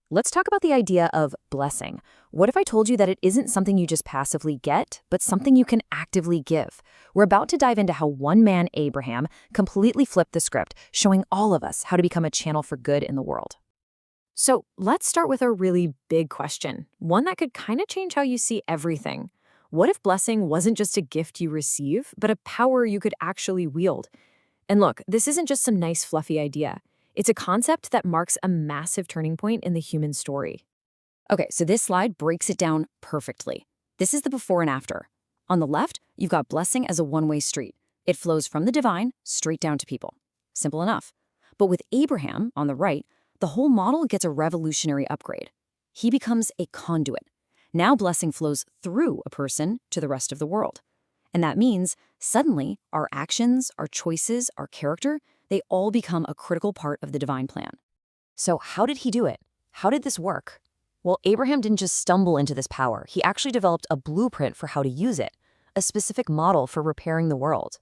Let's talk about the idea of blessing. What if I told you that it isn't something you just passively get, but something you can actively give? We're about to dive into how one man, Abraham, completely flipped the script, showing all of us how to become a channel for good in the world. So let's start with a really big question, one that could kind of change how you see everything. What if blessing wasn't just a gift you receive, but a power you could actually wield? And look, this isn't just some nice, fluffy idea. It's a concept that marks a massive turning point in the human story. Okay, so this slide breaks it down perfectly. This is the before and after. On the left, you've got blessing as a one-way street. It flows from the divine straight down to people. Simple enough. But with Abraham, on the right, the whole model gets a revolutionary upgrade. He becomes a conduit. Now blessing flows through a person to the rest of the world. And that means, suddenly, our actions, our choices, our character, they all become a critical part of the divine plan. So how did he do it? How did this work? Well, Abraham didn't just stumble into this power. He actually developed a blueprint for how to use it, a specific model for repairing the world.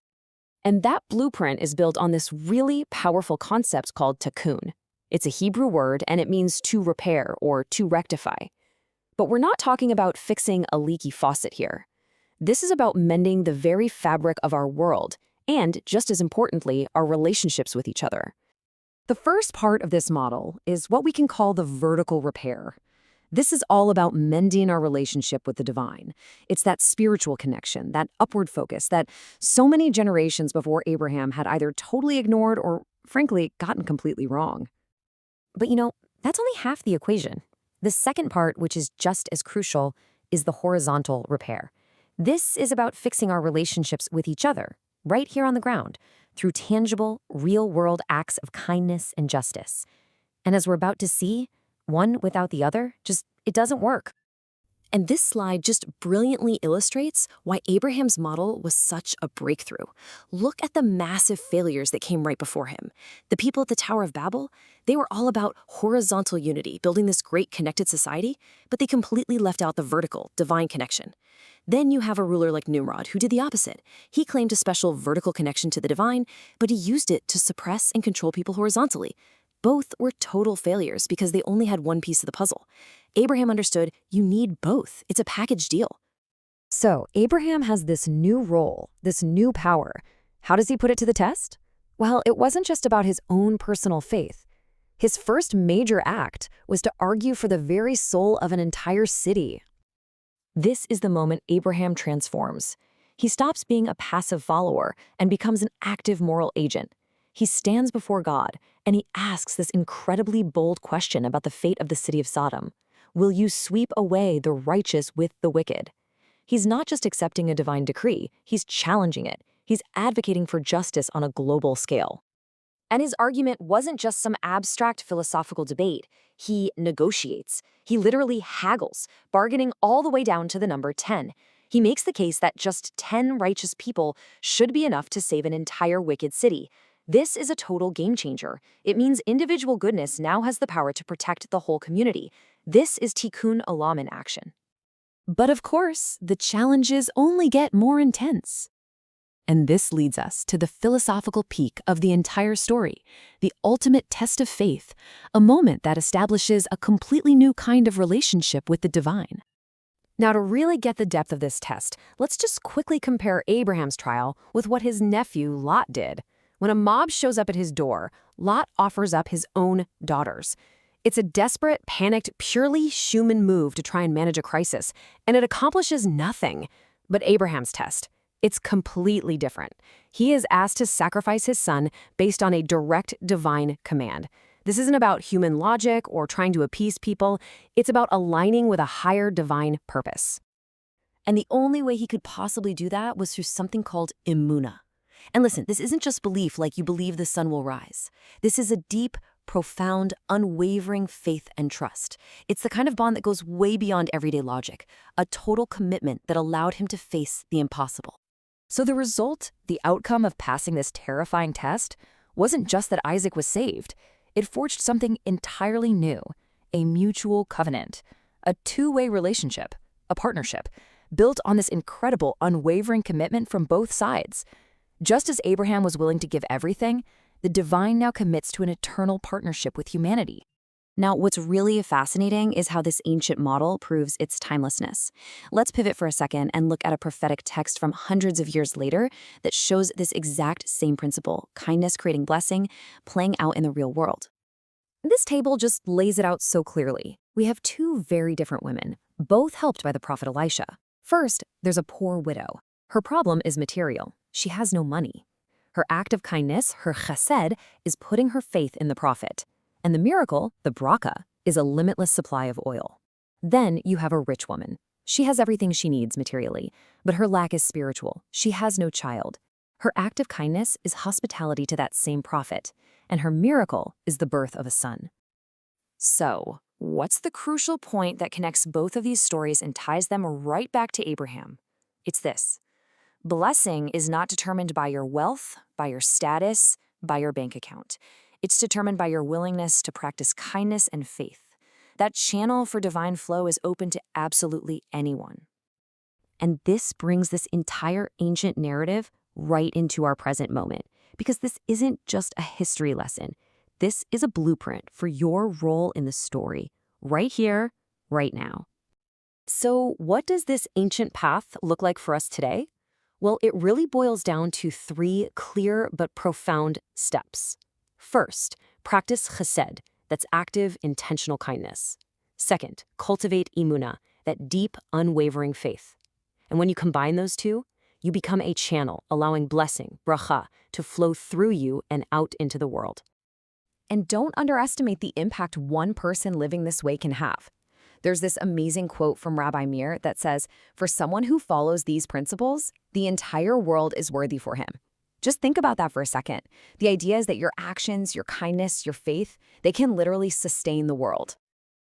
And that blueprint is built on this really powerful concept called tikkun. It's a Hebrew word, and it means to repair or to rectify. But we're not talking about fixing a leaky faucet here. This is about mending the very fabric of our world, and, just as importantly, our relationships with each other. The first part of this model is what we can call the vertical repair. This is all about mending our relationship with the divine. It's that spiritual connection, that upward focus that so many generations before Abraham had either totally ignored or, frankly, gotten completely wrong. But that's only half the equation. The second part, which is just as crucial, is the horizontal repair. This is about fixing our relationships with each other, right here on the ground, through tangible, real-world acts of kindness and justice. And as we're about to see, one without the other, it doesn't work. And this slide just brilliantly illustrates why Abraham's model was such a breakthrough. Look at the massive failures that came right before him. The people at the Tower of Babel, they were all about horizontal unity, building this great connected society, but they completely left out the vertical, divine connection. Then you have a ruler like Nimrod, who did the opposite. He claimed a special vertical connection to the divine, but he used it to suppress and control people horizontally. Both were total failures because they only had one piece of the puzzle. Abraham understood you need both. It's a package deal. So Abraham has this new role, this new power. How does he put it to the test? Well, it wasn't just about his own personal faith. His first major act was to argue for the very soul of an entire city. This is the moment Abraham transforms. He stops being a passive follower and becomes an active moral agent. He stands before God, and he asks this incredibly bold question about the fate of the city of Sodom. Will you sweep away the righteous with the wicked? He's not just accepting a divine decree, he's challenging it. He's advocating for justice on a global scale. And his argument wasn't just some abstract philosophical debate. He negotiates. He literally haggles, bargaining all the way down to the number 10. He makes the case that just 10 righteous people should be enough to save an entire wicked city. This is a total game changer. It means individual goodness now has the power to protect the whole community. This is Tikkun Olam in action. But of course, the challenges only get more intense. And this leads us to the philosophical peak of the entire story, the ultimate test of faith, a moment that establishes a completely new kind of relationship with the divine. Now, to really get the depth of this test, let's just quickly compare Abraham's trial with what his nephew Lot did. When a mob shows up at his door, Lot offers up his own daughters. It's a desperate, panicked, purely human move to try and manage a crisis, and it accomplishes nothing. But Abraham's test, it's completely different. He is asked to sacrifice his son based on a direct divine command. This isn't about human logic or trying to appease people. It's about aligning with a higher divine purpose. And the only way he could possibly do that was through something called emunah. And listen, this isn't just belief like you believe the sun will rise. This is a deep, profound, unwavering faith and trust. It's the kind of bond that goes way beyond everyday logic, a total commitment that allowed him to face the impossible. So the result, the outcome of passing this terrifying test, wasn't just that Isaac was saved. It forged something entirely new, a mutual covenant, a two-way relationship, a partnership, built on this incredible, unwavering commitment from both sides. Just as Abraham was willing to give everything, the divine now commits to an eternal partnership with humanity. Now, what's really fascinating is how this ancient model proves its timelessness. Let's pivot for a second and look at a prophetic text from hundreds of years later that shows this exact same principle, kindness creating blessing, playing out in the real world. This table just lays it out so clearly. We have two very different women, both helped by the prophet Elisha. First, there's a poor widow. Her problem is material. She has no money. Her act of kindness, her chesed, is putting her faith in the prophet. And the miracle, the bracha, is a limitless supply of oil. Then you have a rich woman. She has everything she needs materially, but her lack is spiritual. She has no child. Her act of kindness is hospitality to that same prophet, and her miracle is the birth of a son. So, what's the crucial point that connects both of these stories and ties them right back to Abraham? It's this. Blessing is not determined by your wealth, by your status, by your bank account. It's determined by your willingness to practice kindness and faith. That channel for divine flow is open to absolutely anyone. And this brings this entire ancient narrative right into our present moment, because this isn't just a history lesson. This is a blueprint for your role in the story, right here, right now. So what does this ancient path look like for us today? Well, it really boils down to three clear but profound steps. First, practice chesed, that's active, intentional kindness. Second, cultivate imuna, that deep, unwavering faith. And when you combine those two, you become a channel allowing blessing, bracha, to flow through you and out into the world. And don't underestimate the impact one person living this way can have. There's this amazing quote from Rabbi Meir that says, "For someone who follows these principles, the entire world is worthy for him." Just think about that for a second. The idea is that your actions, your kindness, your faith, they can literally sustain the world.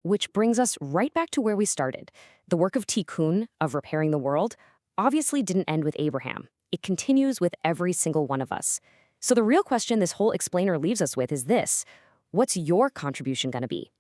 Which brings us right back to where we started. The work of tikkun, of repairing the world, obviously didn't end with Abraham. It continues with every single one of us. So the real question this whole explainer leaves us with is this: what's your contribution going to be?